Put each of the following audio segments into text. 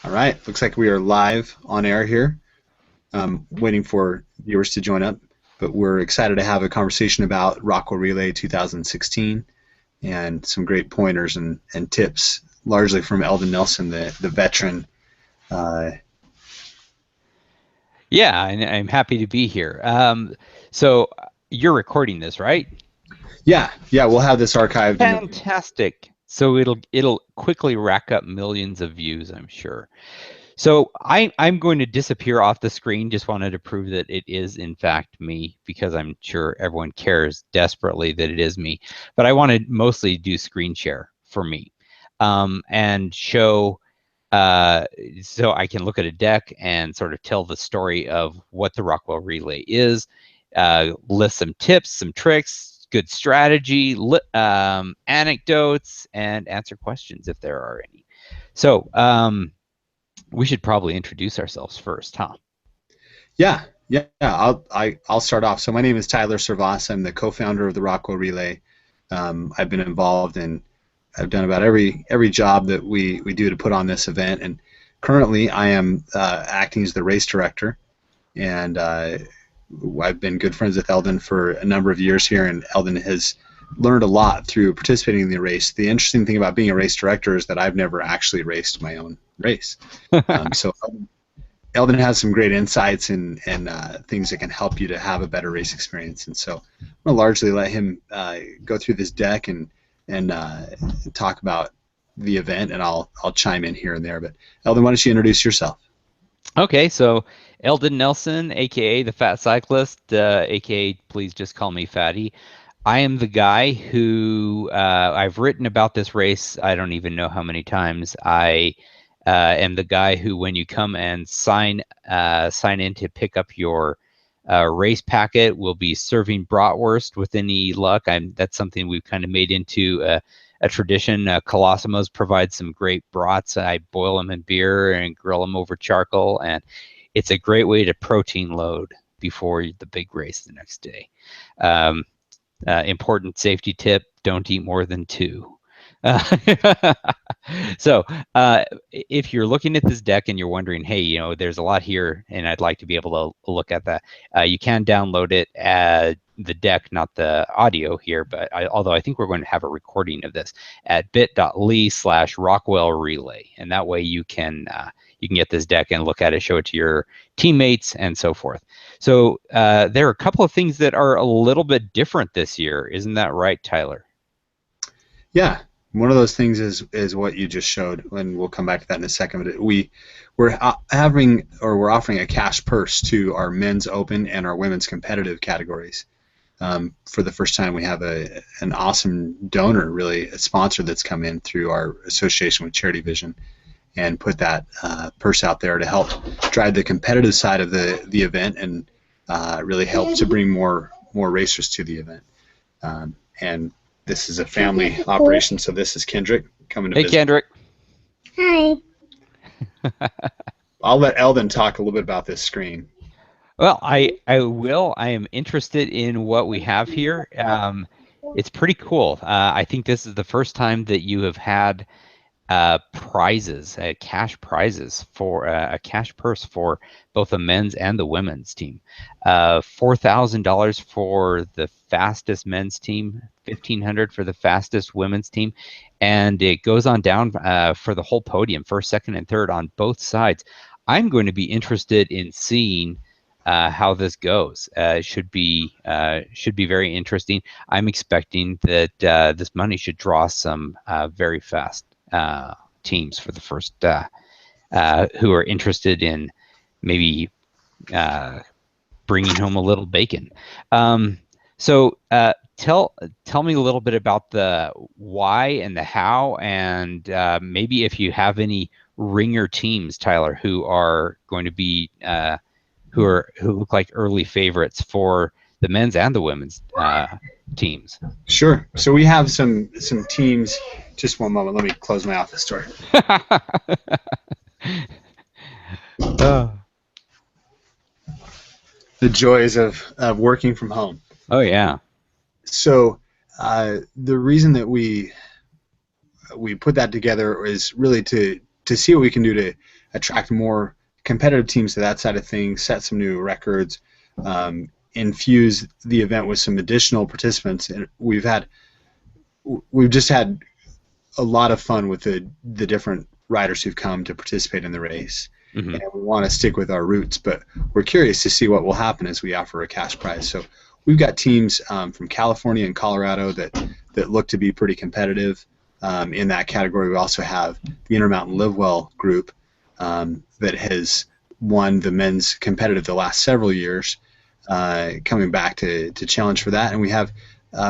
All right, looks like we are live on air here, waiting for viewers to join up. But we're excited to have a conversation about Rockwell Relay 2016 and some great pointers and tips, largely from Elden Nelson, the veteran. Uh, Yeah, and I'm happy to be here. So you're recording this, right? yeah, we'll have this archived in the. Fantastic. So it'll quickly rack up millions of views, I'm sure. So I'm going to disappear off the screen. Just wanted to prove that it is in fact me, because I'm sure everyone cares desperately that it is me. But I want to mostly do screen share for me, and show. So I can look at a deck and sort of tell the story of what the Rockwell Relay is, list some tips, some tricks, good strategy, anecdotes, and answer questions if there are any. So we should probably introduce ourselves first, huh? Yeah. I'll start off. So my name is Tyler Servoss. I'm the co-founder of the Rockwell Relay. I've been involved in. I've done about every job that we do to put on this event, and currently I am acting as the race director. And I've been good friends with Eldon for a number of years here, and Eldon has learned a lot through participating in the race. The interesting thing about being a race director is that I've never actually raced my own race. So Eldon has some great insights and things that can help you to have a better race experience. And so I'm going to largely let him go through this deck and talk about the event, and I'll chime in here and there. But Eldon, why don't you introduce yourself? Okay, so Elden Nelson, aka the Fat Cyclist, aka please just call me Fatty. I am the guy who I've written about this race. I don't even know how many times. I am the guy who, when you come and sign in to pick up your race packet, will be serving bratwurst with any luck. That's something we've kind of made into a tradition. Colosimo's provides some great brats. I boil them in beer and grill them over charcoal, and it's a great way to protein load before the big race the next day. Important safety tip: don't eat more than two. So if you're looking at this deck and you're wondering, hey, there's a lot here and I'd like to be able to look at that, you can download it at the deck, not the audio here, but although I think we're going to have a recording of this at bit.ly/Rockwell Relay, and that way you can get this deck and look at it, show it to your teammates, and so forth. So there are a couple of things that are a little bit different this year. Isn't that right, Tyler? Yeah, one of those things is what you just showed, and we'll come back to that in a second. But we're offering a cash purse to our men's open and our women's competitive categories. For the first time, we have an awesome donor, really a sponsor that's come in through our association with Charity Vision, and put that purse out there to help drive the competitive side of the event, and really help to bring more racers to the event. And this is a family operation, so this is Kendrick coming to Hey, visit. Kendrick. Hi. I'll let Eldon talk a little bit about this screen. Well, I will. I am interested in what we have here. It's pretty cool. I think this is the first time that you have had prizes, cash prizes for a cash purse for both the men's and the women's team. $4,000 for the fastest men's team, $1,500 for the fastest women's team, and it goes on down for the whole podium, first, second, and third on both sides. I'm going to be interested in seeing how this goes. Should be very interesting. I'm expecting that this money should draw some very fast teams for the first who are interested in maybe bringing home a little bacon. So tell me a little bit about the why and the how, and maybe if you have any ringer teams, Tyler, who are going to be who look like early favorites for the men's and the women's teams. Sure. So we have some teams. Just one moment. Let me close my office door. The joys of working from home. Oh yeah. So the reason that we put that together is really to to see what we can do to attract more competitive teams to that side of things, set some new records, infuse the event with some additional participants. And we've just had a lot of fun with the different riders who've come to participate in the race. Mm-hmm. And we want to stick with our roots, but we're curious to see what will happen as we offer a cash prize. So we've got teams from California and Colorado that look to be pretty competitive in that category. We also have the Intermountain Live Well group that has won the men's competitive the last several years, coming back to challenge for that. And we have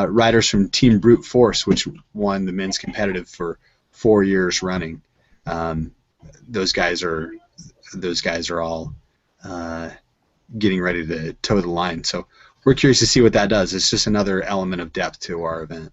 riders from Team Brute Force, which won the men's competitive for 4 years running. Those guys are all getting ready to toe the line. So we're curious to see what that does. It's just another element of depth to our event.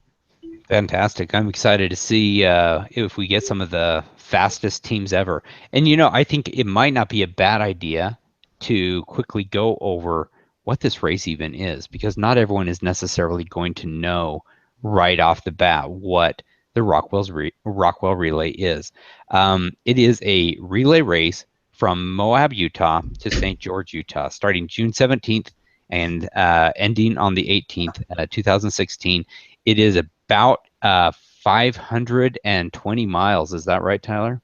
Fantastic. I'm excited to see if we get some of the fastest teams ever. And, I think it might not be a bad idea to quickly go over what this race even is, because not everyone is necessarily going to know right off the bat what the Rockwell Relay is. It is a relay race from Moab, Utah to St. George, Utah, starting June 17th and ending on the 18th, 2016. It is about 520 miles. Is that right, Tyler?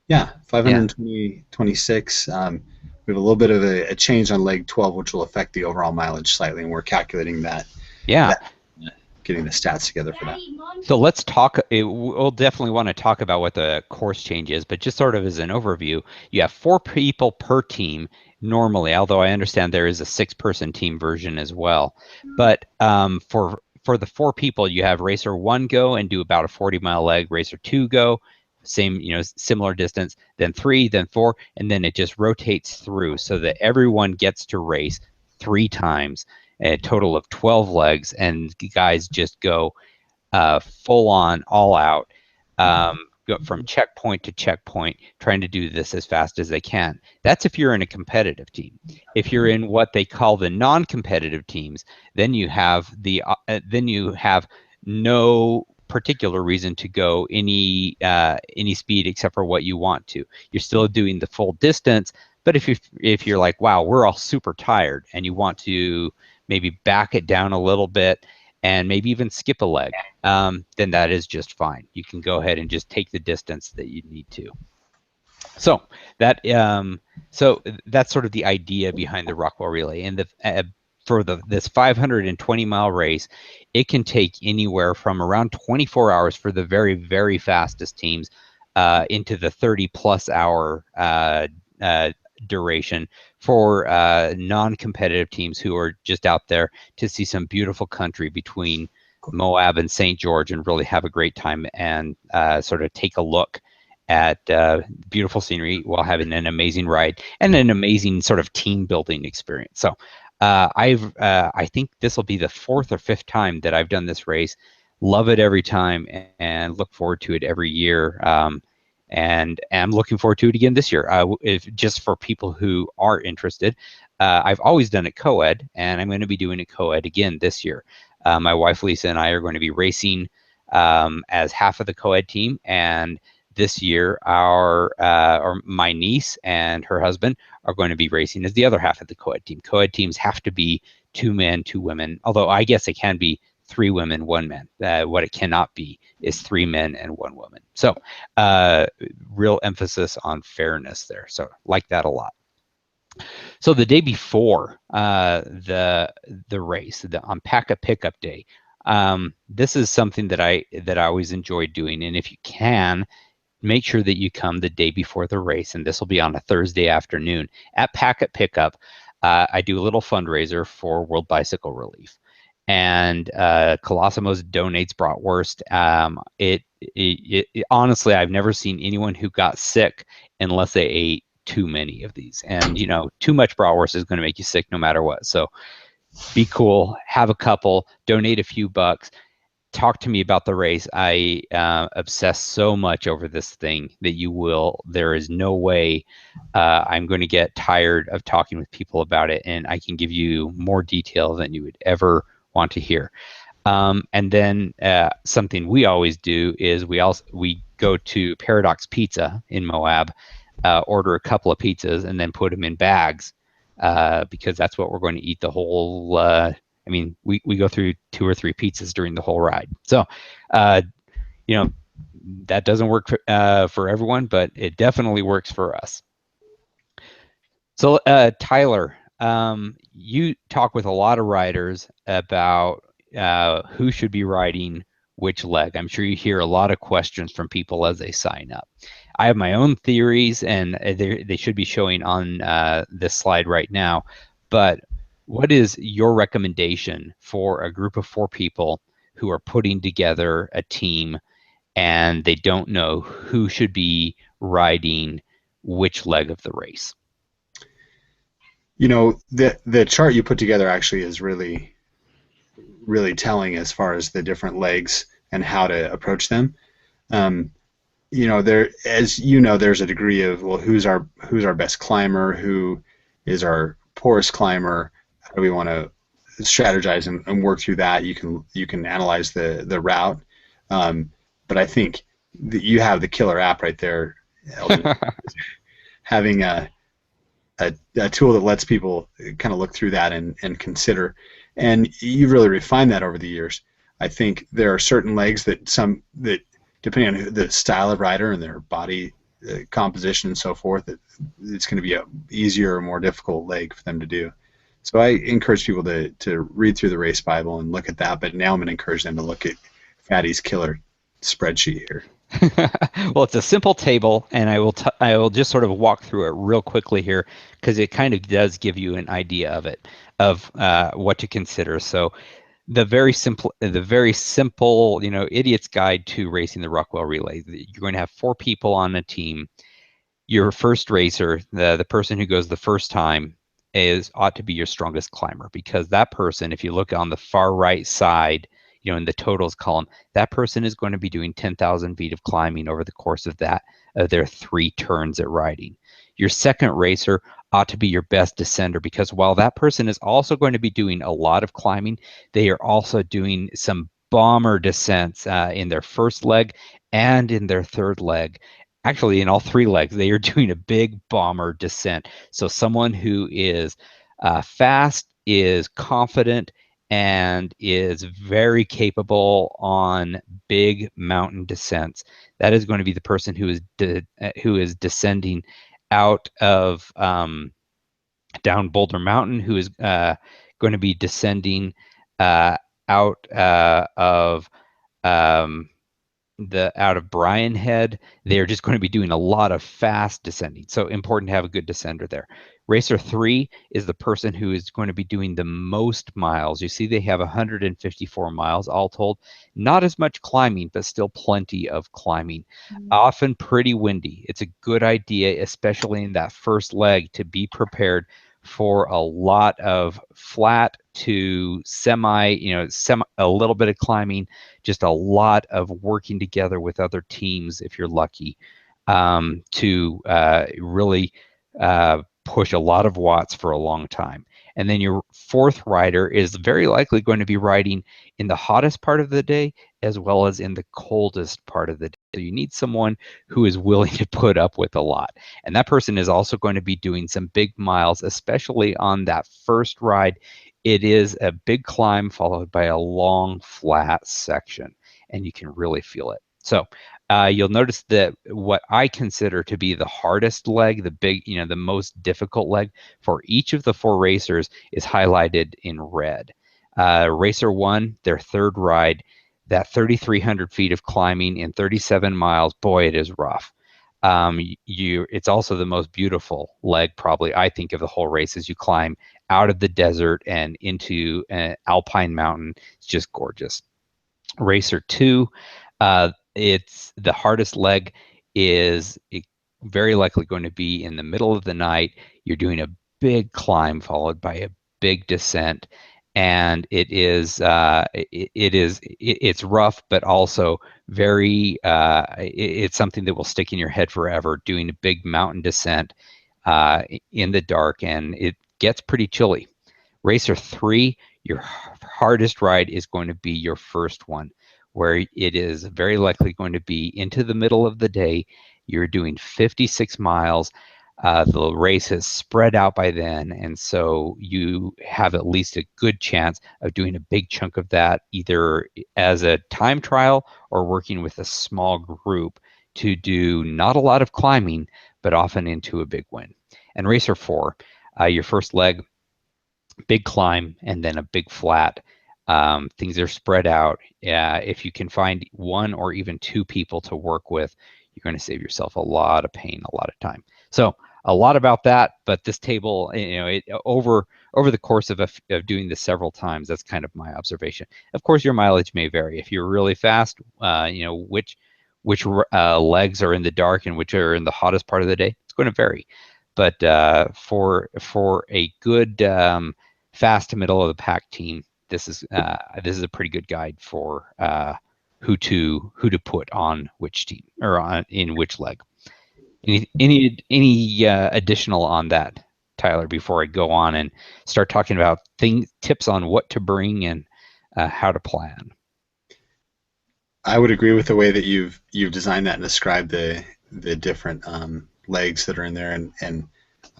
Yeah, 526. We have a little bit of a change on leg 12, which will affect the overall mileage slightly, and we're calculating that. Yeah. Getting the stats together for that. So let's talk. We'll definitely want to talk about what the course change is, but just sort of as an overview, you have 4 people per team normally, although I understand there is a 6-person team version as well. But for the 4 people, you have racer 1 go and do about a 40-mile leg, racer 2 go, same, similar distance, then 3, then 4, and then it just rotates through so that everyone gets to race 3 times, a total of 12 legs, and guys just go full on, all out, go from checkpoint to checkpoint, trying to do this as fast as they can. That's if you're in a competitive team. If you're in what they call the non-competitive teams, then you have no particular reason to go any speed except for what you want to. You're still doing the full distance, but if you're like, wow, we're all super tired, and you want to maybe back it down a little bit and maybe even skip a leg, then that is just fine. You can go ahead and just take the distance that you need to. So that's sort of the idea behind the Rockwell Relay. And for this 520-mile race, it can take anywhere from around 24 hours for the very, very fastest teams into the 30-plus hour duration for non-competitive teams who are just out there to see some beautiful country between Moab and St. George and really have a great time and sort of take a look at beautiful scenery while having an amazing ride and an amazing sort of team building experience. So I think this will be the 4th or 5th time that I've done this race. Love it every time and look forward to it every year. And I'm looking forward to it again this year. Just for people who are interested, I've always done it co-ed, and I'm going to be doing it co-ed again this year. My wife Lisa and I are going to be racing as half of the co-ed team, and this year my niece and her husband are going to be racing as the other half of the co-ed team. Co-ed teams have to be 2 men, 2 women, although I guess it can be 3 women, 1 man. What it cannot be is 3 men and 1 woman. So real emphasis on fairness there. So like that a lot. So the day before the race, on Pack-A Pickup Day, this is something that I always enjoy doing. And if you can, make sure that you come the day before the race, and this will be on a Thursday afternoon at Pack-A Pickup. I do a little fundraiser for World Bicycle Relief, and Colosimo's donates bratwurst. Honestly, I've never seen anyone who got sick unless they ate too many of these, and too much bratwurst is going to make you sick no matter what. So be cool, have a couple, donate a few bucks. Talk to me about the race. I obsess so much over this thing that there is no way I'm going to get tired of talking with people about it, and I can give you more detail than you would ever want to hear. And then something we always do is we go to Paradox Pizza in Moab, order a couple of pizzas, and then put them in bags because that's what we're going to eat the whole. I mean, we go through 2 or 3 pizzas during the whole ride. So, you know, that doesn't work for everyone, but it definitely works for us. So, Tyler, you talk with a lot of riders about who should be riding which leg. I'm sure you hear a lot of questions from people as they sign up. I have my own theories, and they should be showing on this slide right now. But what is your recommendation for a group of 4 people who are putting together a team and they don't know who should be riding which leg of the race? The chart you put together actually is really telling as far as the different legs and how to approach them. Um, there, as you know, there's a degree of, well, who's our best climber, who is our poorest climber, how do we want to strategize and work through that. You can analyze the route, but I think that you have the killer app right there, Elden. Having a tool that lets people kind of look through that and consider. And you've really refined that over the years. I think there are certain legs that depending on the style of rider and their body composition and so forth, it's going to be a easier or more difficult leg for them to do. So I encourage people to read through the race Bible and look at that. But now I'm going to encourage them to look at Fatty's killer spreadsheet here. Well, it's a simple table, and I will just sort of walk through it real quickly here because it kind of does give you an idea of what to consider. So the very simple, idiot's guide to racing the Rockwell Relay. You're going to have 4 people on a team. Your first racer, the person who goes the first time, ought to be your strongest climber, because that person, if you look on the far right side, in the totals column, that person is going to be doing 10,000 feet of climbing over the course of their 3 turns at riding. Your second racer ought to be your best descender, because while that person is also going to be doing a lot of climbing, they are also doing some bomber descents in their first leg and in their third leg. Actually, in all 3 legs, they are doing a big bomber descent. So someone who is fast, is confident, and is very capable on big mountain descents. That is going to be the person who is descending out of down Boulder Mountain, who is going to be descending out of out of Bryan Head. They're just going to be doing a lot of fast descending. So important to have a good descender there. Racer 3 is the person who is going to be doing the most miles. You see they have 154 miles all told. Not as much climbing, but still plenty of climbing. Often pretty windy. It's a good idea, especially in that first leg, to be prepared for a lot of flat to a little bit of climbing, just a lot of working together with other teams if you're lucky, to really push a lot of watts for a long time. And then your fourth rider is very likely going to be riding in the hottest part of the day as well as in the coldest part of the day. So you need someone who is willing to put up with a lot. And that person is also going to be doing some big miles, especially on that first ride. It is a big climb followed by a long flat section, and you can really feel it. So you'll notice that what I consider to be the hardest leg, the most difficult leg for each of the 4 racers is highlighted in red. Racer 1, their third ride, that 3,300 feet of climbing in 37 miles, boy, it is rough. It's also the most beautiful leg, probably, I think, of the whole race, as you climb out of the desert and into an alpine mountain. It's just gorgeous. Racer 2, it's the hardest leg is very likely going to be in the middle of the night. You're doing a big climb followed by a big descent, and it's rough, but also it's something that will stick in your head forever, doing a big mountain descent in the dark, and it gets pretty chilly. Racer 3, Your hardest ride is going to be your first one, where it is very likely going to be into the middle of the day. You're doing 56 miles. The race is spread out by then, and so you have at least a good chance of doing a big chunk of that either as a time trial or working with a small group to do not a lot of climbing, but often into a big win. And Racer 4, your first leg, big climb, and then a big flat. Things are spread out. If you can find one or even two people to work with, you're going to save yourself a lot of pain, a lot of time. So a lot about that, but this table, over the course of doing this several times, that's kind of my observation. Of course, your mileage may vary. If you're really fast, which legs are in the dark and which are in the hottest part of the day, it's going to vary. But for a good fast to middle of the pack team, this is a pretty good guide for who to put on which team or in which leg. Any additional on that, Tyler, before I go on and start talking about tips on what to bring and how to plan? I would agree with the way that you've designed that and described the different legs that are in there, and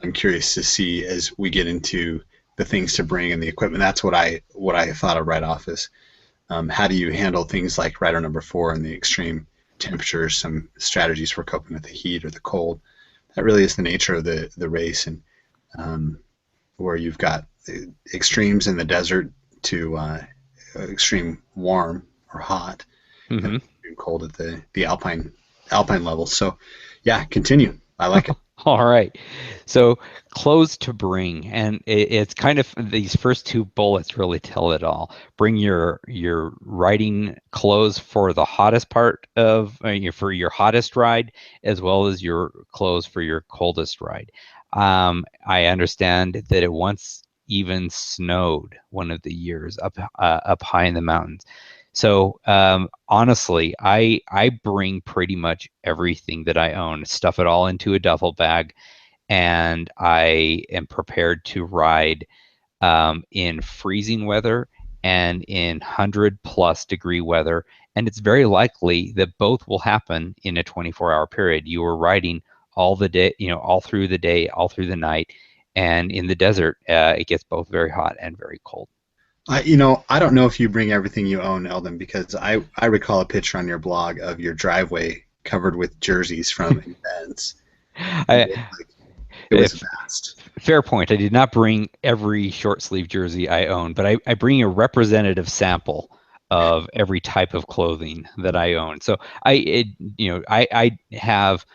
I'm curious to see as we get into the things to bring and the equipment. That's what I thought of right off is how do you handle things like rider number 4 and the extreme temperatures, some strategies for coping with the heat or the cold. That really is the nature of the race, and where you've got extremes in the desert to extreme warm or hot, Mm-hmm. and cold at the alpine level. So yeah, continue. I like it. All right. So clothes to bring, and it's kind of these first two bullets really tell it all. Bring your riding clothes for the hottest part of for your hottest ride, as well as your clothes for your coldest ride. I understand that it once even snowed one of the years up high in the mountains. So honestly, I bring pretty much everything that I own, stuff it all into a duffel bag, and I am prepared to ride in freezing weather and in 100+ degree weather. And it's very likely that both will happen in a 24-hour period. You are riding all the day, all through the day, all through the night, and in the desert, it gets both very hot and very cold. I don't know if you bring everything you own, Eldon, because I recall a picture on your blog of your driveway covered with jerseys from events. I, It was if vast. Fair point. I did not bring every short sleeve jersey I own, but I bring a representative sample of every type of clothing that I own. So I have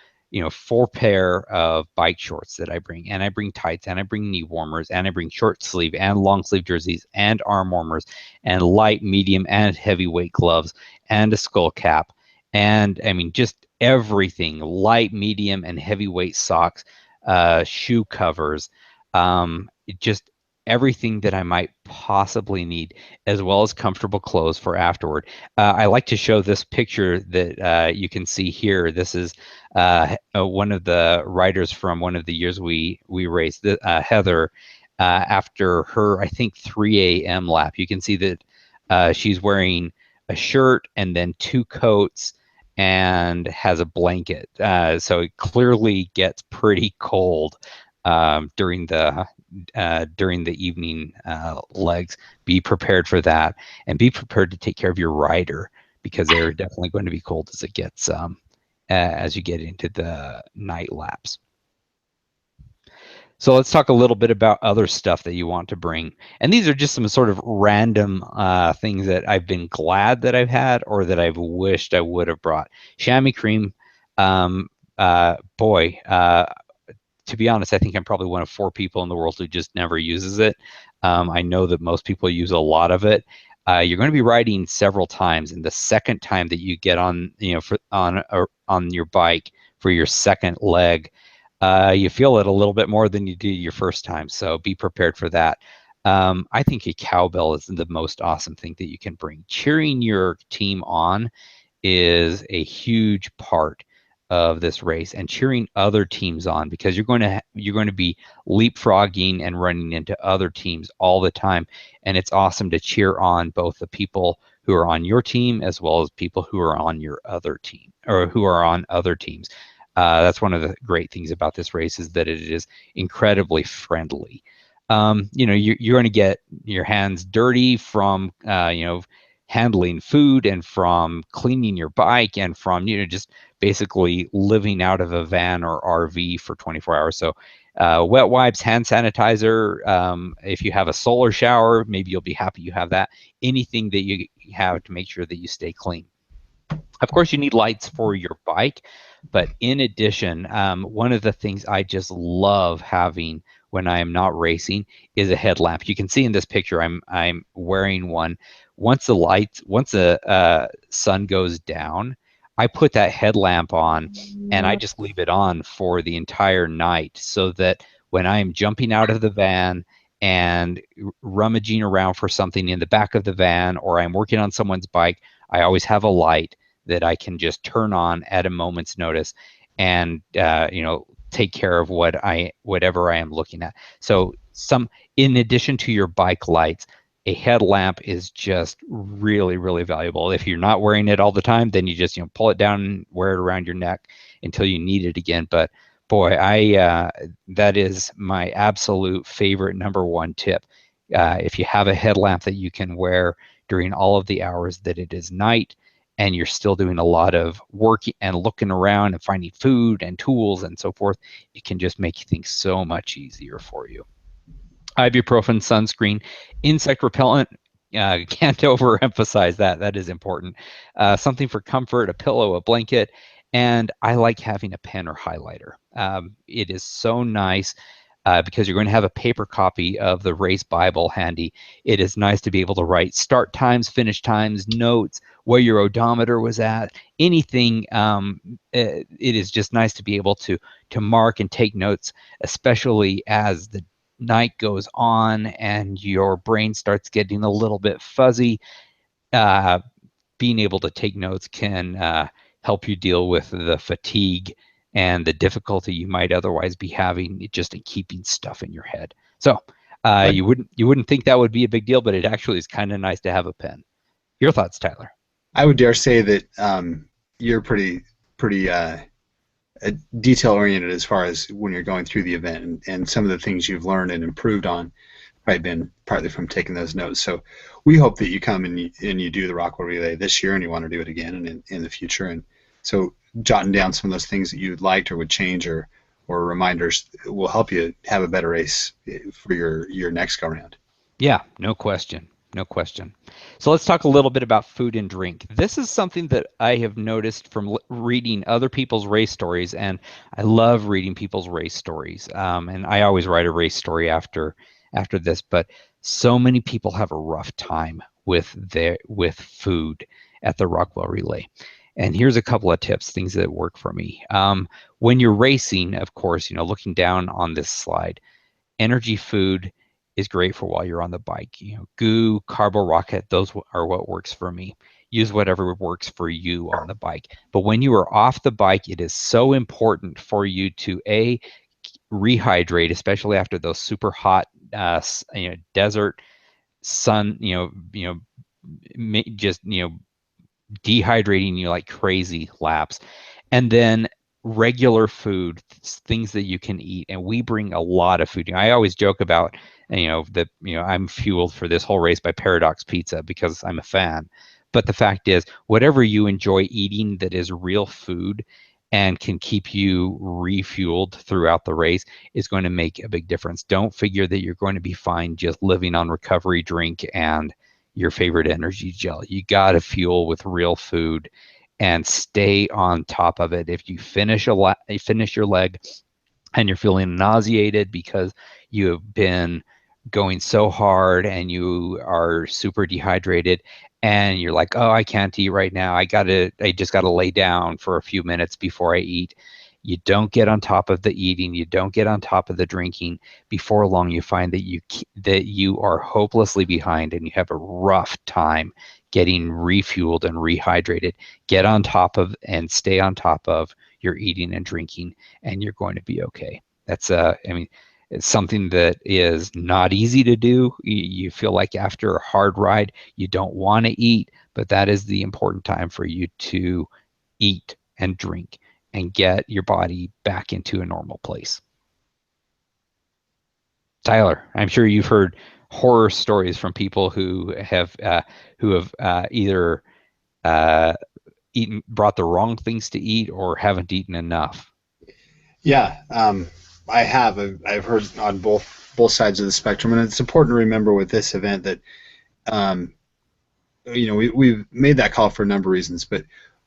4 pair of bike shorts that I bring, and I bring tights, and I bring knee warmers, and I bring short sleeve and long sleeve jerseys, and arm warmers, and light, medium, and heavyweight gloves, and a skull cap, and I mean just everything, light, medium, and heavyweight socks, shoe covers, just everything that I might possibly need, as well as comfortable clothes for afterward. I like to show this picture that you can see here. This is one of the riders from one of the years we raced, Heather, after her, I think, 3 a.m. lap. You can see that she's wearing a shirt and then 2 coats and has a blanket. So it clearly gets pretty cold during the evening legs. Be prepared for that, and be prepared to take care of your rider, because they're definitely going to be cold as it gets as you get into the night laps. So let's talk a little bit about other stuff that you want to bring. And these are just some sort of random things that I've been glad that I've had, or that I've wished I would have brought. Chamois cream, boy, to be honest, I think I'm probably one of 4 people in the world who just never uses it. I know that most people use a lot of it. You're going to be riding several times, and the second time that you get on, on your bike for your second leg, you feel it a little bit more than you do your first time. So be prepared for that. I think a cowbell is the most awesome thing that you can bring. Cheering your team on is a huge part of this race and cheering other teams on, because you're going to be leapfrogging and running into other teams all the time, and it's awesome to cheer on both the people who are on your team as well as people who are on your other team or who are on other teams. That's one of the great things about this race, is that it is incredibly friendly. You're going to get your hands dirty from handling food, and from cleaning your bike, and from just basically living out of a van or RV for 24 hours. So wet wipes, hand sanitizer. If you have a solar shower, maybe you'll be happy you have that. Anything that you have to make sure that you stay clean. Of course, you need lights for your bike, but in addition, one of the things I just love having when I am not racing is a headlamp. You can see in this picture I'm wearing one. Once the sun goes down, I put that headlamp on, and I just leave it on for the entire night, so that when I'm jumping out of the van and rummaging around for something in the back of the van, or I'm working on someone's bike, I always have a light that I can just turn on at a moment's notice, and take care of whatever I am looking at. So in addition to your bike lights, a headlamp is just really, really valuable. If you're not wearing it all the time, then you just pull it down and wear it around your neck until you need it again. But boy, that is my absolute favorite #1 tip. If you have a headlamp that you can wear during all of the hours that it is night, and you're still doing a lot of work and looking around and finding food and tools and so forth, it can just make things so much easier for you. Ibuprofen, sunscreen, insect repellent. Can't overemphasize that. That is important. Something for comfort, a pillow, a blanket, and I like having a pen or highlighter. It is so nice. Because you're going to have a paper copy of the race Bible handy. It is nice to be able to write start times, finish times, notes, where your odometer was at, anything. It is just nice to be able to mark and take notes, especially as the night goes on and your brain starts getting a little bit fuzzy. Being able to take notes can help you deal with the fatigue and the difficulty you might otherwise be having just in keeping stuff in your head. So you wouldn't think that would be a big deal, but it actually is kind of nice to have a pen. Your thoughts, Tyler? I would dare say that you're pretty detail oriented as far as when you're going through the event, and some of the things you've learned and improved on probably been partly from taking those notes. So we hope that you come and you do the Rockwell Relay this year, and you want to do it again and in the future. And so jotting down some of those things that you'd liked or would change, or reminders, will help you have a better race for your next go round. Yeah, no question. No question. So let's talk a little bit about food and drink. This is something that I have noticed from reading other people's race stories, and I love reading people's race stories. And I always write a race story after this, but so many people have a rough time with food at the Rockwell Relay. And here's a couple of tips, things that work for me. When you're racing, of course, looking down on this slide, energy food is great for while you're on the bike. Goo, Carbo Rocket, those are what works for me. Use whatever works for you on the bike. But when you are off the bike, it is so important for you to rehydrate, especially after those super hot, desert sun, just dehydrating you like crazy laps. And then regular food, things that you can eat, and we bring a lot of food. I always joke about that I'm fueled for this whole race by Paradox Pizza because I'm a fan. But the fact is, whatever you enjoy eating that is real food and can keep you refueled throughout the race is going to make a big difference. Don't figure that you're going to be fine just living on recovery drink and your favorite energy gel. You got to fuel with real food and stay on top of it. If you finish your leg and you're feeling nauseated because you have been going so hard and you are super dehydrated and you're like, oh, I can't eat right now, I just gotta lay down for a few minutes before I eat, You don't get on top of the eating, you don't get on top of the drinking. Before long, you find that you are hopelessly behind and you have a rough time getting refueled and rehydrated. Get on top of and stay on top of your eating and drinking, and you're going to be okay. That's I mean, it's something that is not easy to do. You feel like after a hard ride, you don't want to eat, but that is the important time for you to eat and drink and get your body back into a normal place. Tyler, I'm sure you've heard horror stories from people who have either uh, brought the wrong things to eat or haven't eaten enough. Yeah, I have. I've heard on both sides of the spectrum, and it's important to remember with this event that um, we've made that call for a number of reasons, but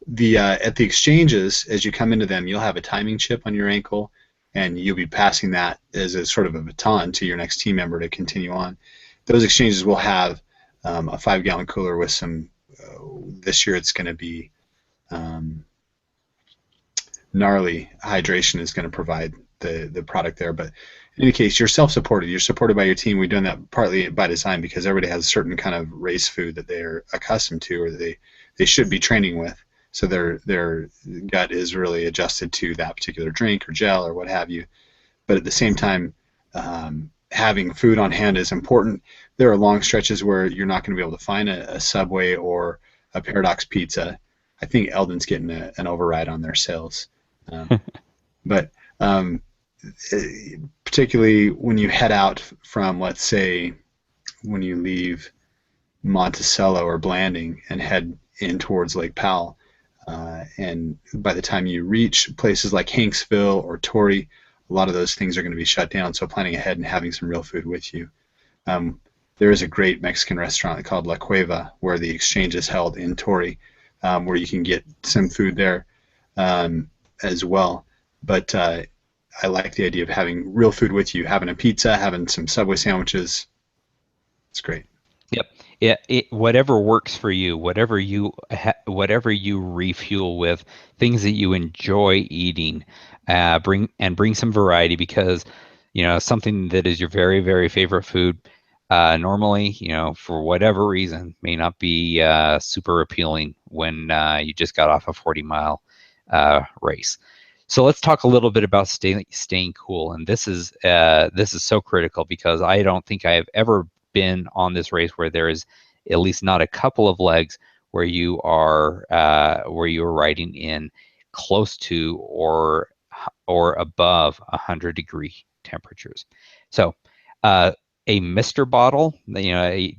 the at the exchanges, as you come into them, you'll have a timing chip on your ankle, and you'll be passing that as a sort of a baton to your next team member to continue on. Those exchanges will have a 5-gallon cooler with some. This year, it's going to be um, gnarly hydration is going to provide the product there. But in any case, you're self-supported. You're supported by your team. We've done that partly by design because everybody has a certain kind of race food that they're accustomed to or they should be training with. So their gut is really adjusted to that particular drink or gel or what have you. But at the same time, having food on hand is important. There are long stretches where you're not going to be able to find a Subway or a Paradox Pizza. I think Eldon's getting an override on their sales. Um, but particularly when you head out from, let's say, when you leave Monticello or Blanding and head in towards Lake Powell, and by the time you reach places like Hanksville or Torrey, a lot of those things are going to be shut down. So planning ahead and having some real food with you. Um, there is a great Mexican restaurant called La Cueva where the exchange is held in Torrey, where you can get some food there as well. But I like the idea of having real food with you, having a pizza, having some Subway sandwiches. It's great. Yep. Whatever works for you, whatever you refuel with, things that you enjoy eating, bring some variety because, something that is your very, very favorite food, normally, for whatever reason, may not be super appealing when you just got off a 40-mile race. So let's talk a little bit about staying cool, and this is so critical because I don't think I have ever been on this race where there is at least not a couple of legs where you are riding in close to or above 100-degree temperatures. So a mister bottle,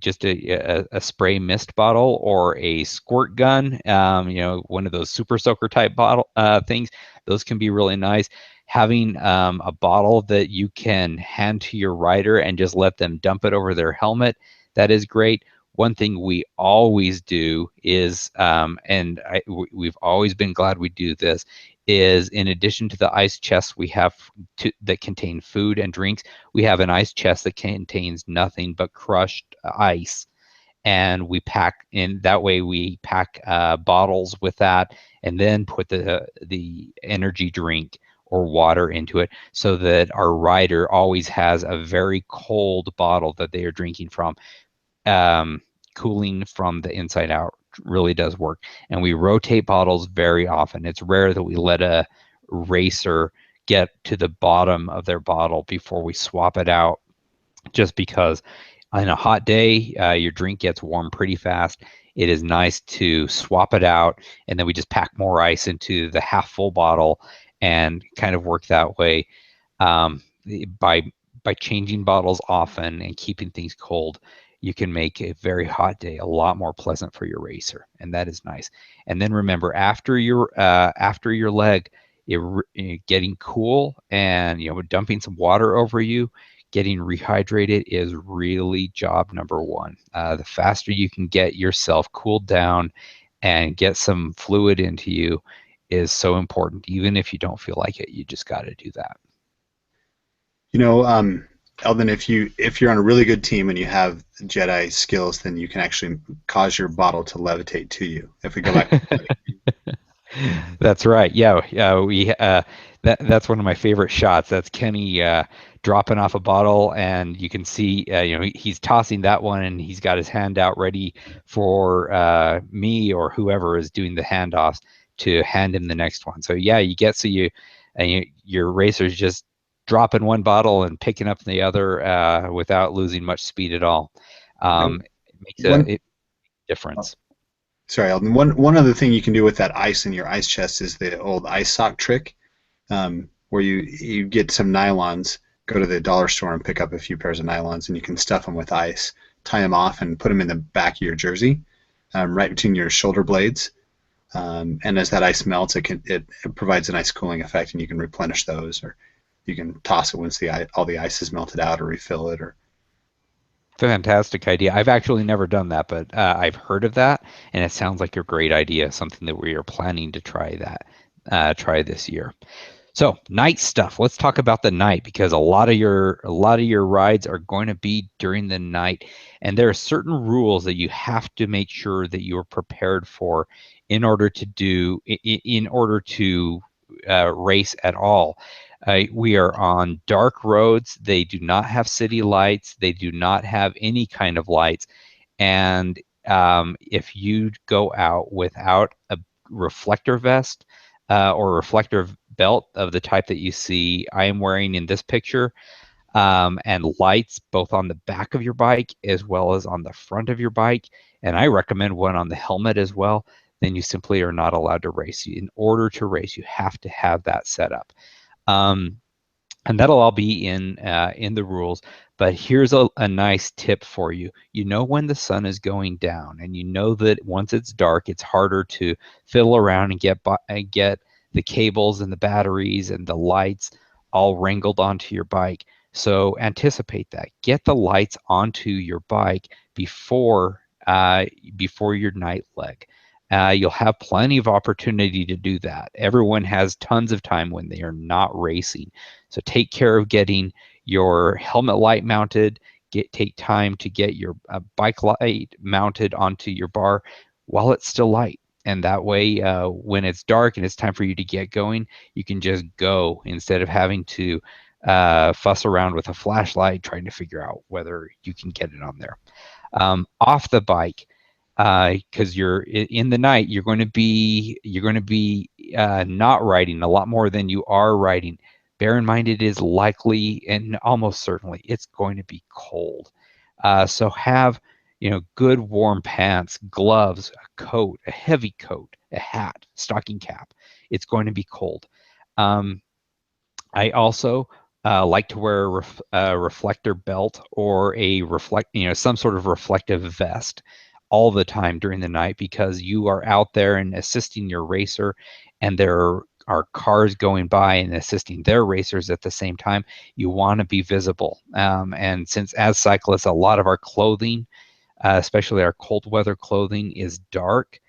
just a spray mist bottle or a squirt gun, one of those super soaker type bottle things, those can be really nice. Having a bottle that you can hand to your rider and just let them dump it over their helmet, that is great. One thing we always do is, we've always been glad we do this, is in addition to the ice chests we have that contain food and drinks, we have an ice chest that contains nothing but crushed ice. And we pack in that way. We pack bottles with that, and then put the energy drink or water into it, so that our rider always has a very cold bottle that they are drinking from. Cooling from the inside out really does work, and we rotate bottles very often. It's rare that we let a racer get to the bottom of their bottle before we swap it out, just because on a hot day, your drink gets warm pretty fast. It is nice to swap it out, and then we just pack more ice into the half full bottle and kind of work that way. Um, by changing bottles often and keeping things cold, you can make a very hot day a lot more pleasant for your racer, and that is nice. And then remember, after your leg, getting cool and dumping some water over you, getting rehydrated is really job number one. The faster you can get yourself cooled down and get some fluid into you is so important. Even if you don't feel like it, you just got to do that. You know, Eldon, if you're on a really good team and you have Jedi skills, then you can actually cause your bottle to levitate to you. If we go back, That's right. Yeah, that's one of my favorite shots. That's Kenny dropping off a bottle, and you can see, he's tossing that one, and he's got his hand out ready for me or whoever is doing the handoffs to hand him the next one. So yeah, your racer's just dropping one bottle and picking up the other without losing much speed at all. And It makes one, a difference. sorry, Alden. One other thing you can do with that ice in your ice chest is the old ice sock trick, where you get some nylons, go to the dollar store and pick up a few pairs of nylons, and you can stuff them with ice, tie them off, and put them in the back of your jersey, right between your shoulder blades. And as that ice melts, it provides a nice cooling effect, and you can replenish those, or you can toss it once all the ice is melted out, or refill it, or Fantastic idea. I've actually never done that, but I've heard of that, and it sounds like a great idea, something that we are planning to try this year. So night stuff. Let's talk about the night because a lot of your rides are going to be during the night, and there are certain rules that you have to make sure that you are prepared for in order to race at all. We are on dark roads. They do not have city lights. They do not have any kind of lights. And if you go out without a reflector vest or reflector belt of the type that you see I am wearing in this picture, and lights both on the back of your bike as well as on the front of your bike, and I recommend one on the helmet as well, then you simply are not allowed to race. In order to race, you have to have that set up. Um, and that'll all be in the rules. But here's a nice tip for you. You know when the sun is going down, and you know that once it's dark, it's harder to fiddle around and get the cables and the batteries and the lights all wrangled onto your bike. So anticipate that. Get the lights onto your bike before your night leg. You'll have plenty of opportunity to do that. Everyone has tons of time when they are not racing. So take care of getting your helmet light mounted. Take time to get your bike light mounted onto your bar while it's still light. And that way, when it's dark and it's time for you to get going, you can just go instead of having to fuss around with a flashlight trying to figure out whether you can get it on there. Off the bike, because you're in the night, you're going to be not riding a lot more than you are riding. Bear in mind, it is likely and almost certainly it's going to be cold. So have good warm pants, gloves, a coat, a heavy coat, a hat, stocking cap. It's going to be cold. Um, I also like to wear a reflector belt or some sort of reflective vest all the time during the night because you are out there and assisting your racer, and there are cars going by and assisting their racers at the same time. You want to be visible, and since as cyclists, a lot of our clothing, especially our cold weather clothing, is dark.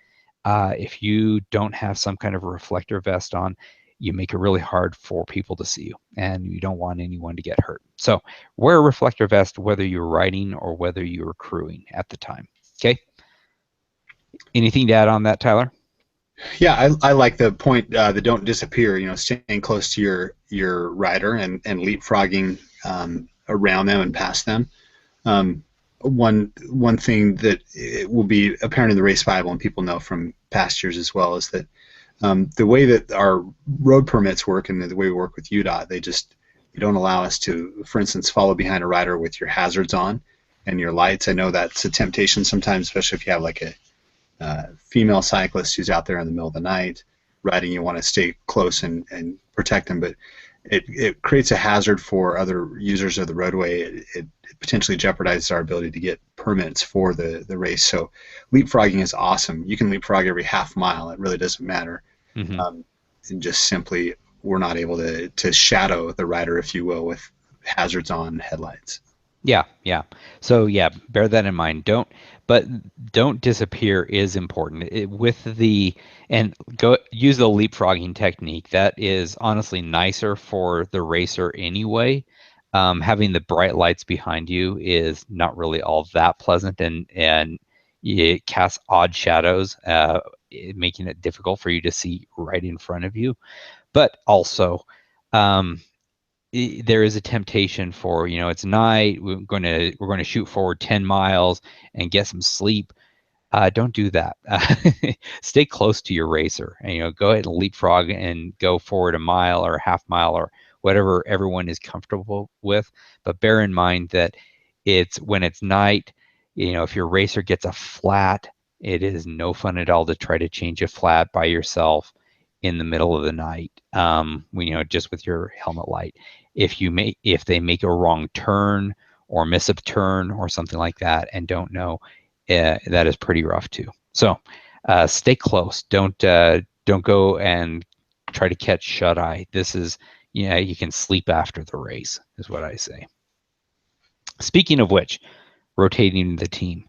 If you don't have some kind of a reflector vest on, you make it really hard for people to see you, and you don't want anyone to get hurt. So wear a reflector vest whether you're riding or whether you're crewing at the time. Okay. Anything to add on that, Tyler? yeah, I like the point that don't disappear. Staying close to your rider and leapfrogging around them and past them. One thing that it will be apparent in the race Bible and people know from past years as well is that the way that our road permits work and the way we work with UDOT, they don't allow us to, for instance, follow behind a rider with your hazards on and your lights. I know that's a temptation sometimes, especially if you have like a female cyclist who's out there in the middle of the night riding. You want to stay close and protect them, but it creates a hazard for other users of the roadway. It potentially jeopardizes our ability to get permits for the race. So leapfrogging is awesome. You can leapfrog every half mile. It really doesn't matter. Mm-hmm. And just simply we're not able to shadow the rider, if you will, with hazards on headlights. Yeah, yeah. So yeah, bear that in mind. But don't disappear is important. And go use the leapfrogging technique. That is honestly nicer for the racer anyway. Having the bright lights behind you is not really all that pleasant, and it casts odd shadows making it difficult for you to see right in front of you. But also, there is a temptation for, it's night, we're going to shoot forward 10 miles and get some sleep. Don't do that. Stay close to your racer, and go ahead and leapfrog and go forward a mile or a half mile or whatever everyone is comfortable with. But bear in mind that when it's night, if your racer gets a flat, it is no fun at all to try to change a flat by yourself in the middle of the night. Just with your helmet light. If they make a wrong turn or miss a turn or something like that and don't know, that is pretty rough too. So stay close. Don't go and try to catch shut eye. This is, you can sleep after the race, is what I say. Speaking of which, rotating the team.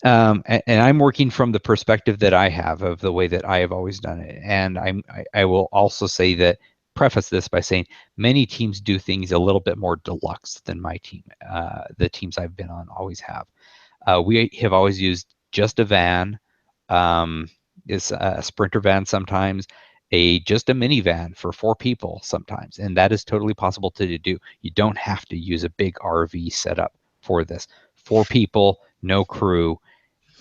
And I'm working from the perspective that I have of the way that I have always done it. And I will also say that, preface this by saying many teams do things a little bit more deluxe than my team. The teams I've been on always have. We have always used just a van, is a Sprinter van sometimes, just a minivan for 4 people sometimes, and that is totally possible to do. You don't have to use a big RV setup for this. 4 people, no crew,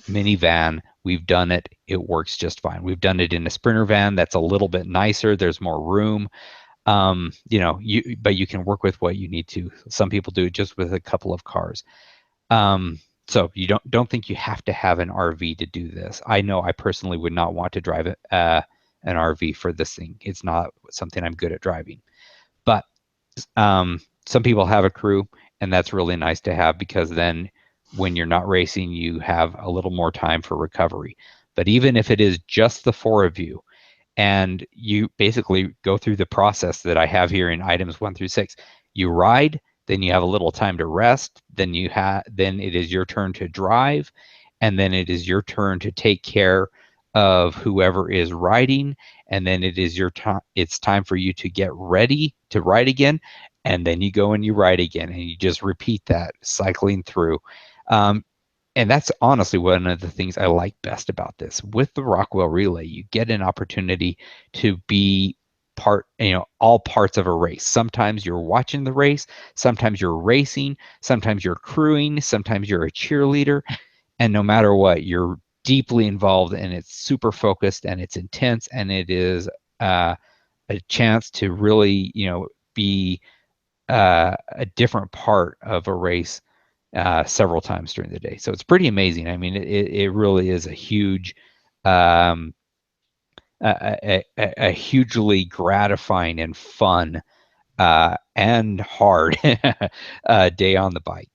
minivan. We've done it. It works just fine. We've done it in a Sprinter van that's a little bit nicer. There's more room. But you can work with what you need to. Some people do it just with a couple of cars. So you don't think you have to have an RV to do this. I know I personally would not want to drive an RV for this thing. It's not something I'm good at driving. But some people have a crew, and that's really nice to have, because then when you're not racing, you have a little more time for recovery. But even if it is just the 4 of you, and you basically go through the process that I have here in items 1 through 6, you ride, then you have a little time to rest, then it is your turn to drive, and then it is your turn to take care of whoever is riding, and then it is it's time for you to get ready to ride again, and then you go and you ride again, and you just repeat that, cycling through. And that's honestly one of the things I like best about this. With the Rockwell Relay, you get an opportunity to be all parts of a race. Sometimes you're watching the race, sometimes you're racing, sometimes you're crewing, sometimes you're a cheerleader, and no matter what, you're deeply involved, and it's super focused, and it's intense, and it is a chance to really, be a different part of a race several times during the day. So it's pretty amazing. I mean, it really is a huge, a hugely gratifying and fun and hard day on the bike.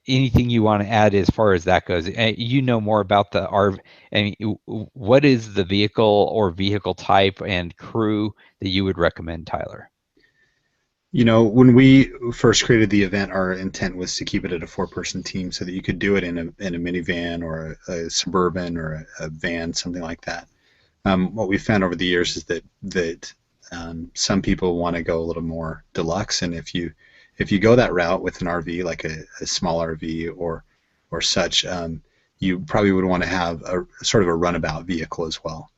Anything you want to add as far as that goes? You know more about the RV. I mean, what is the vehicle or vehicle type and crew that you would recommend, Tyler? When we first created the event, our intent was to keep it at a 4-person team so that you could do it in a minivan or a Suburban or a van, something like that. What we found over the years is that some people want to go a little more deluxe, and if you go that route with an RV, like a small RV or such, you probably would want to have a sort of a runabout vehicle as well.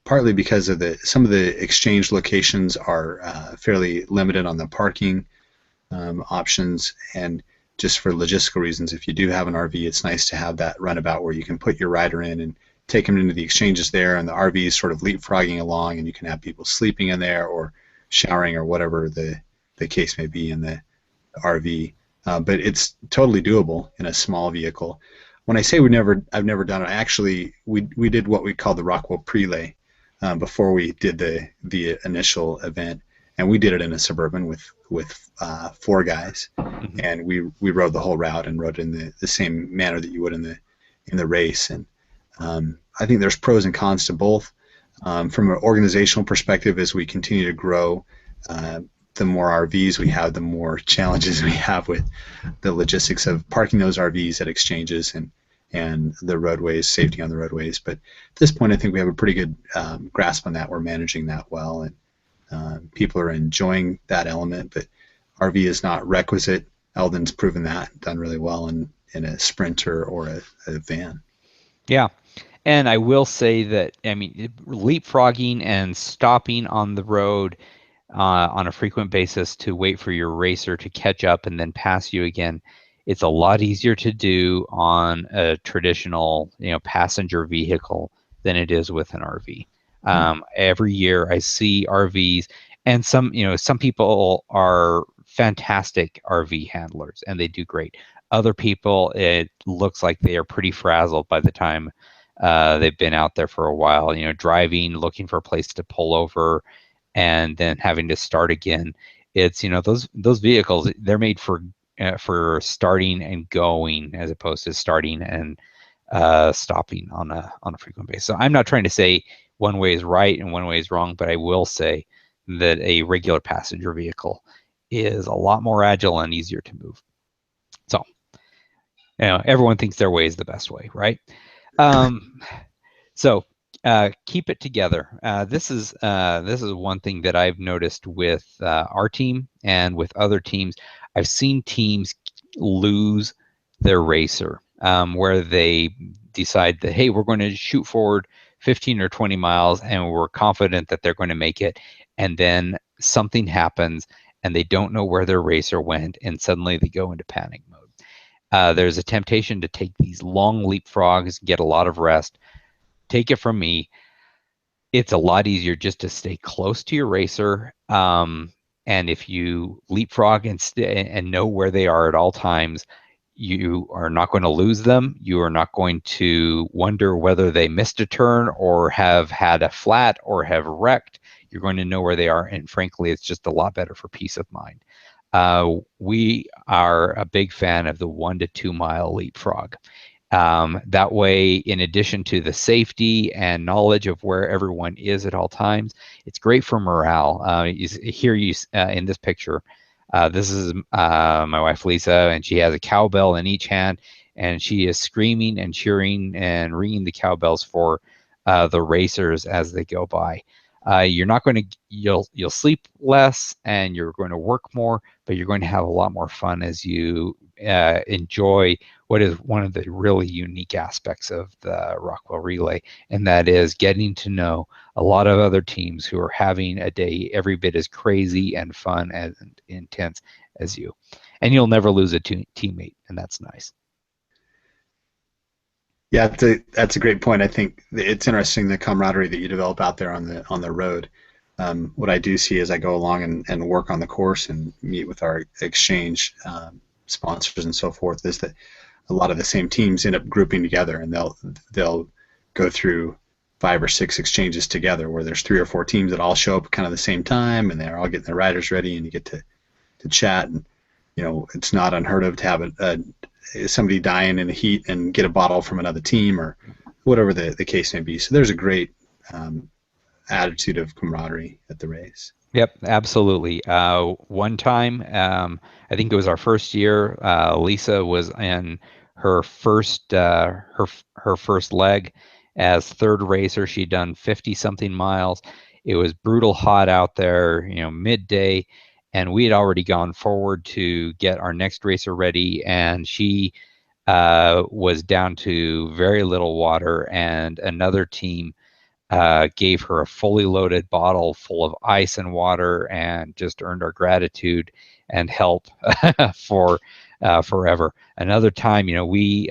Partly because of some of the exchange locations are fairly limited on the parking options, and just for logistical reasons, if you do have an RV, it's nice to have that runabout where you can put your rider in and take them into the exchanges there, and the RV is sort of leapfrogging along, and you can have people sleeping in there or showering or whatever the case may be in the RV. But it's totally doable in a small vehicle. When I say I've never done it, we did what we called the Rockwell Relay before we did the initial event, and we did it in a Suburban with 4 guys, Mm-hmm. and we rode the whole route and rode in the same manner that you would in the race. And I think there's pros and cons to both. From an organizational perspective, as we continue to grow, the more RVs we have, the more challenges we have with the logistics of parking those RVs at exchanges and the roadways, safety on the roadways. But at this point, I think we have a pretty good grasp on that. We're managing that well, and people are enjoying that element. But RV is not requisite. Elden's proven that, done really well, and a Sprinter or a van. Yeah. And I will say that, I mean, leapfrogging and stopping on the road on a frequent basis to wait for your racer to catch up and then pass you again, it's a lot easier to do on a traditional, passenger vehicle than it is with an RV. Every year I see RVs, and some people are fantastic RV handlers and they do great. Other people, it looks like they are pretty frazzled by the time they've been out there for a while, driving, looking for a place to pull over, and then having to start again. It's those vehicles, they're made for starting and going as opposed to starting and stopping on a frequent basis. So I'm not trying to say one way is right and one way is wrong, but I will say that a regular passenger vehicle is a lot more agile and easier to move. So everyone thinks their way is the best way, right? So keep it together. This is one thing that I've noticed with our team and with other teams. I've seen teams lose their racer where they decide that, hey, we're going to shoot forward 15 or 20 miles and we're confident that they're going to make it. And then something happens and they don't know where their racer went and suddenly they go into panic mode. There's a temptation to take these long leapfrogs, get a lot of rest. Take it from me, it's a lot easier just to stay close to your racer. And if you leapfrog and know where they are at all times, you are not going to lose them. You are not going to wonder whether they missed a turn or have had a flat or have wrecked. You're going to know where they are. And frankly, it's just a lot better for peace of mind. We are a big fan of the 1 to 2 mile leapfrog. That way, in addition to the safety and knowledge of where everyone is at all times, it's great for morale. Here you in this picture, this is my wife Lisa, and she has a cowbell in each hand, and she is screaming and cheering and ringing the cowbells for the racers as they go by. You're not going to you'll sleep less and you're going to work more, but you're going to have a lot more fun as you enjoy what is one of the really unique aspects of the Rockwell Relay, and that is getting to know a lot of other teams who are having a day every bit as crazy and fun and intense as you. And you'll never lose a teammate, and that's nice. Yeah, that's a great point. I think it's interesting the camaraderie that you develop out there on the road. What I do see as I go along and work on the course and meet with our exchange sponsors and so forth is that a lot of the same teams end up grouping together, and they'll go through 5 or 6 exchanges together where there's 3 or 4 teams that all show up kind of the same time, and they're all getting their riders ready, and you get to chat. And it's not unheard of to have somebody dying in the heat and get a bottle from another team or whatever the case may be. So there's a great attitude of camaraderie at the race. Yep, absolutely. One time, I think it was our first year. Lisa was in her first her first leg as third racer. She'd done 50 something miles. It was brutal hot out there, midday, and we had already gone forward to get our next racer ready, and she was down to very little water, and another team gave her a fully loaded bottle full of ice and water and just earned our gratitude and help for forever. Another time, we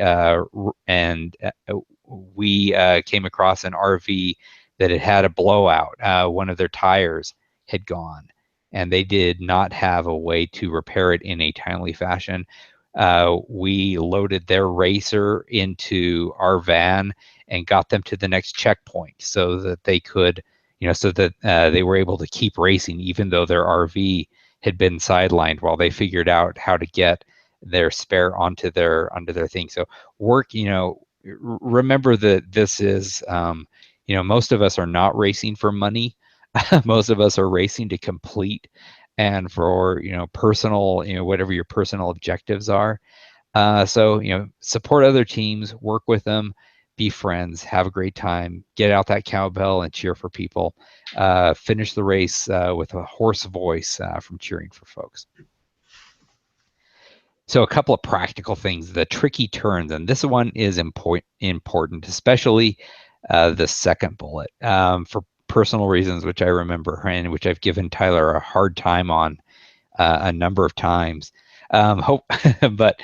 came across an RV that had a blowout. One of their tires had gone, and they did not have a way to repair it in a timely fashion. We loaded their racer into our van and got them to the next checkpoint so that they could, so that they were able to keep racing, even though their RV had been sidelined while they figured out how to get their spare onto their thing. So work, remember that this is, most of us are not racing for money. Most of us are racing to complete and for, personal, whatever your personal objectives are. So, support other teams, work with them, be friends, have a great time, get out that cowbell and cheer for people. Finish the race with a hoarse voice from cheering for folks. So a couple of practical things, the tricky turns, and this one is important, especially the second bullet, for personal reasons, which I remember and which I've given Tyler a hard time on a number of times. But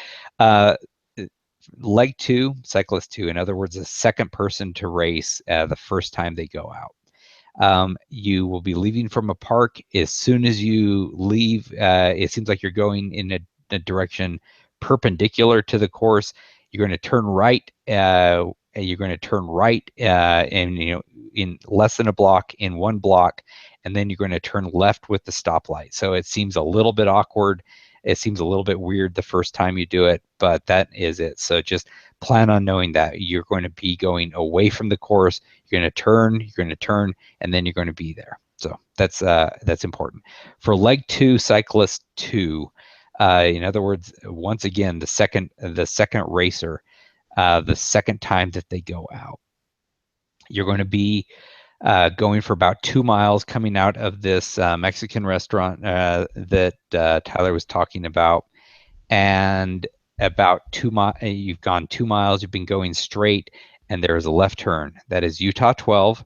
leg two, cyclist two, in other words, the second person to race the first time they go out. You will be leaving from a park. As soon as you leave, it seems like you're going in a direction perpendicular to the course. You're going to turn right. You're going to turn right, and in less than a block, in one block, and then you're going to turn left with the stoplight. So it seems a little bit awkward. It seems a little bit weird the first time you do it, but that is it. So just plan on knowing that you're going to be going away from the course. You're going to turn, and then you're going to be there. So that's important. For leg two, cyclist two, in other words, once again, the second racer, the second time that they go out, you're going to be going for about 2 miles, coming out of this Mexican restaurant that Tyler was talking about, and about 2 miles. You've gone 2 miles. You've been going straight, and there is a left turn. That is Utah 12.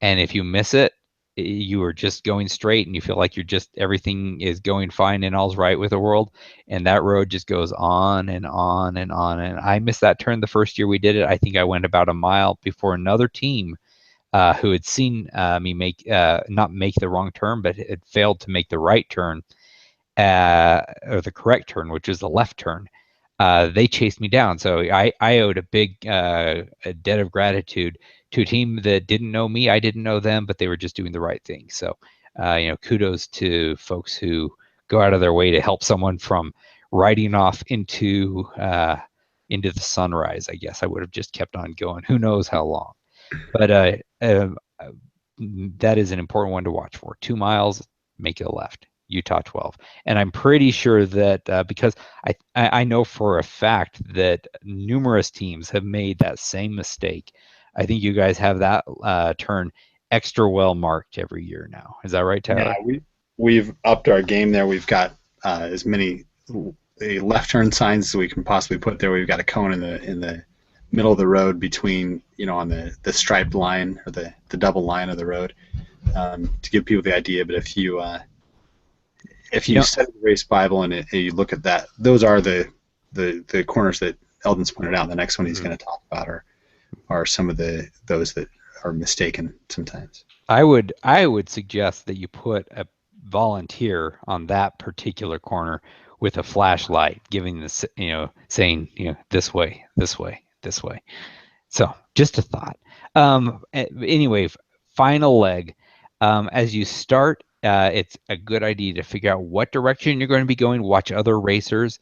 And if you miss it, you are just going straight and you feel like everything is going fine and all's right with the world. And that road just goes on and on and on. And I missed that turn the first year we did it. I think I went about a mile before another team who had seen me not make the wrong turn, but had failed to make the right turn, or the correct turn, which is the left turn. They chased me down. So I owed a big a debt of gratitude to a team that didn't know me. I didn't know them, but they were just doing the right thing. So, kudos to folks who go out of their way to help someone from riding off into the sunrise. I guess I would have just kept on going. Who knows how long? But that is an important one to watch for. 2 miles, make it a left. Utah 12. And I'm pretty sure that because I know for a fact that numerous teams have made that same mistake. I think you guys have that turn extra well marked every year now. Is that right, Tyler? Yeah, we've upped our game there. We've got as many left turn signs as we can possibly put there. We've got a cone in the middle of the road between, on the striped line or the double line of the road, to give people the idea. But if you study the race Bible and you look at that, those are the corners that Eldon's pointed out. The next one he's going to talk about are some of those that are mistaken sometimes. I would suggest that you put a volunteer on that particular corner with a flashlight, giving the saying this way, this way, this way. So just a thought. Anyway, final leg. As you start, it's a good idea to figure out what direction you're going to be going. Watch other racers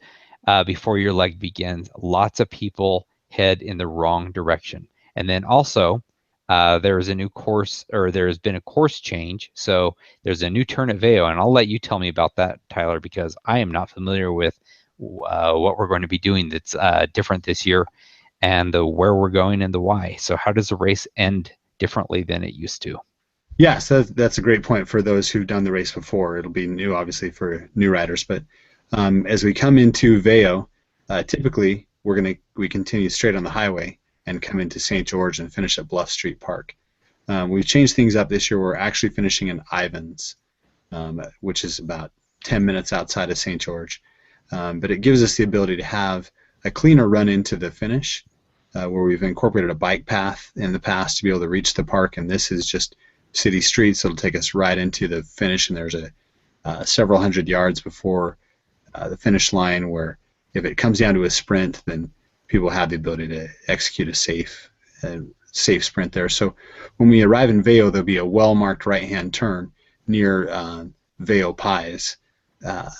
before your leg begins. Lots of people head in the wrong direction. And then also, there is a new course, or there has been a course change. So there's a new turn at Veo, and I'll let you tell me about that, Tyler, because I am not familiar with what we're going to be doing that's different this year, and where we're going and the why. So how does the race end differently than it used to? Yes, that's a great point for those who've done the race before. It'll be new, obviously, for new riders. But as we come into Veo, typically we continue straight on the highway and come into St. George and finish at Bluff Street Park. We've changed things up this year. We're actually finishing in Ivins, which is about 10 minutes outside of St. George. But it gives us the ability to have a cleaner run into the finish, where we've incorporated a bike path in the past to be able to reach the park, and this is just city streets. It'll take us right into the finish, and there's several hundred yards before the finish line, where if it comes down to a sprint, then people have the ability to execute a safe sprint there. So when we arrive in Veo, there'll be a well-marked right-hand turn near Veo Pies, a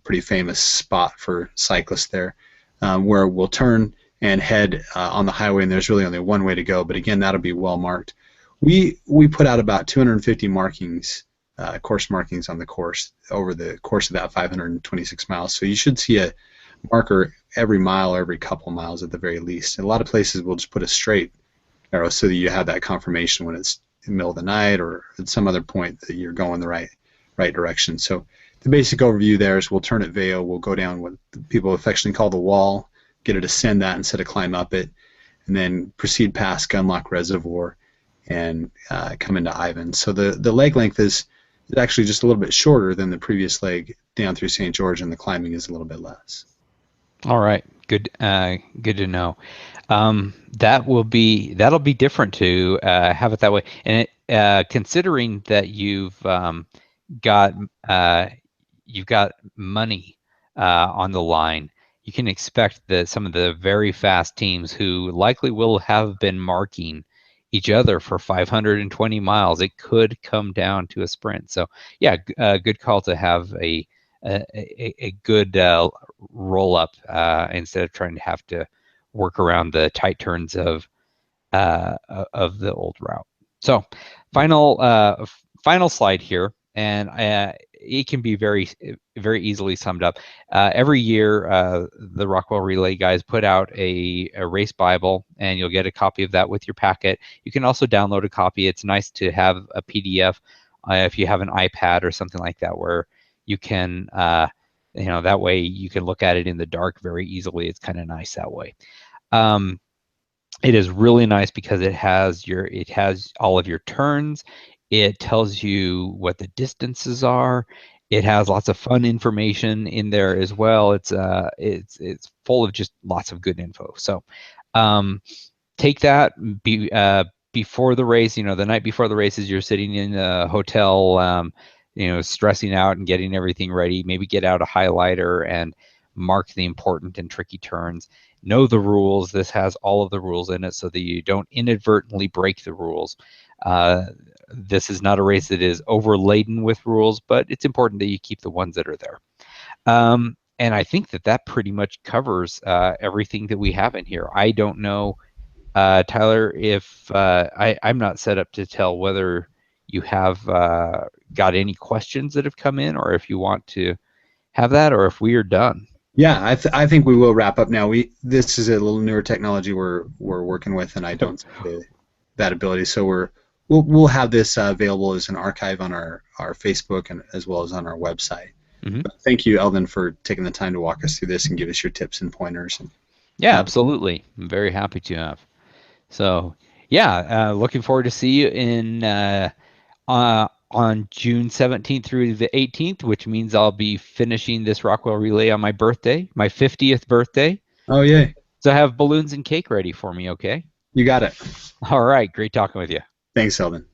pretty famous spot for cyclists there, where we'll turn and head on the highway, and there's really only one way to go. But again, that'll be well-marked. We put out about 250 markings, course markings on the course over the course of that 526 miles. So you should see a marker every mile or every couple miles at the very least. And a lot of places will just put a straight arrow so that you have that confirmation when it's in the middle of the night or at some other point that you're going the right direction. So the basic overview there is we'll turn at Veo, we'll go down what people affectionately call the wall, get to descend that instead of climb up it, and then proceed past Gunlock Reservoir and come into Ivan. So the leg length is actually just a little bit shorter than the previous leg down through St. George, and the climbing is a little bit less. All right, good, good to know. That'll be different to have it that way. And considering that got you've got money on the line, you can expect that some of the very fast teams who likely will have been marking each other for 520 miles, it could come down to a sprint. So yeah, good call to have a good roll up instead of trying to have to work around the tight turns of the old route. So final slide here, and it can be very easily summed up. Every year, the Rockwell Relay guys put out a race Bible, and you'll get a copy of that with your packet. You can also download a copy. It's nice to have a PDF if you have an iPad or something like that, where you can, that way you can look at it in the dark very easily. It's kind of nice that way. It is really nice because it has all of your turns. It tells you what the distances are. It has lots of fun information in there as well. It's full of just lots of good info. So take that before the race. The night before the race, as you're sitting in a hotel, stressing out and getting everything ready. Maybe get out a highlighter and mark the important and tricky turns. Know the rules. This has all of the rules in it so that you don't inadvertently break the rules. This is not a race that is overladen with rules, but it's important that you keep the ones that are there. And I think that pretty much covers everything that we have in here. I don't know, Tyler, if I'm not set up to tell whether you have got any questions that have come in, or if you want to have that, or if we are done. Yeah, I think we will wrap up now. This is a little newer technology we're working with, and I don't see that ability. So we'll have this available as an archive on our Facebook and as well as on our website. Mm-hmm. But thank you, Elden, for taking the time to walk us through this and give us your tips and pointers. Yeah, absolutely. I'm very happy to have. So yeah, looking forward to see you in on June 17th through the 18th, which means I'll be finishing this Rockwell Relay on my birthday, my 50th birthday. Oh, yay. So have balloons and cake ready for me, okay? You got it. All right. Great talking with you. Thanks, Elden.